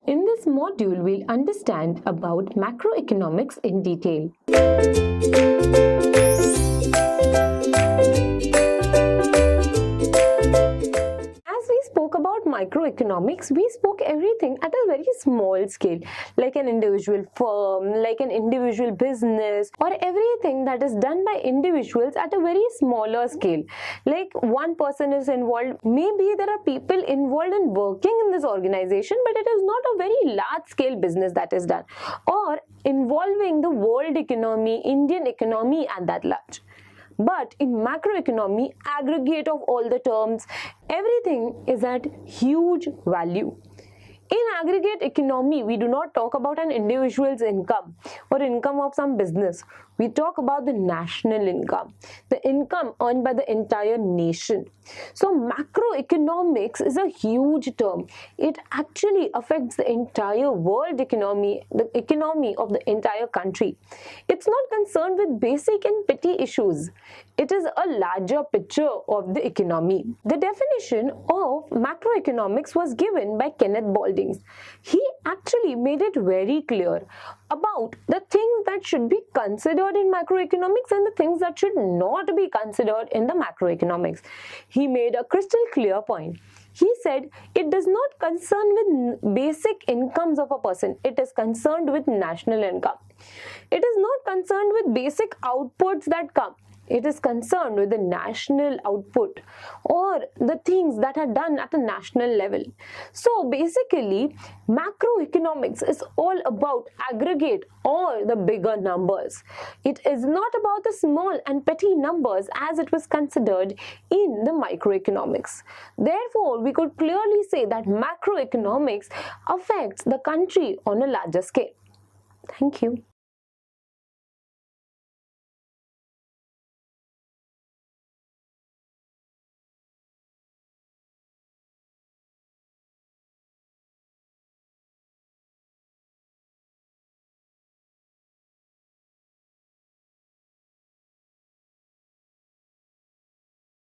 In this module, we'll understand about macroeconomics in detail. As we spoke about microeconomics, we spoke everything at a very small scale, like an individual firm, like an individual business, or everything that is done by individuals at a very smaller scale. Like one person is involved, maybe there are people involved in working in this organization, but it is not a very large scale business that is done, or involving the world economy, Indian economy at that large. But in macroeconomy, aggregate of all the terms, everything is at huge value. In aggregate economy, we do not talk about an individual's income or income of some business. We talk about the national income, the income earned by the entire nation. So macroeconomics is a huge term. It actually affects the entire world economy, the economy of the entire country. It's not concerned with basic and petty issues. It is a larger picture of the economy. The definition of macroeconomics was given by Kenneth Baldings. He actually made it very clear about the things that should be considered in macroeconomics and the things that should not be considered in the macroeconomics. He made a crystal clear point. He said it does not concern with basic incomes of a person. It is concerned with national income. It is not concerned with basic outputs that come. It is concerned with the national output or the things that are done at a national level. So basically, macroeconomics is all about aggregate or the bigger numbers. It is not about the small and petty numbers as it was considered in the microeconomics. Therefore, we could clearly say that macroeconomics affects the country on a larger scale. Thank you.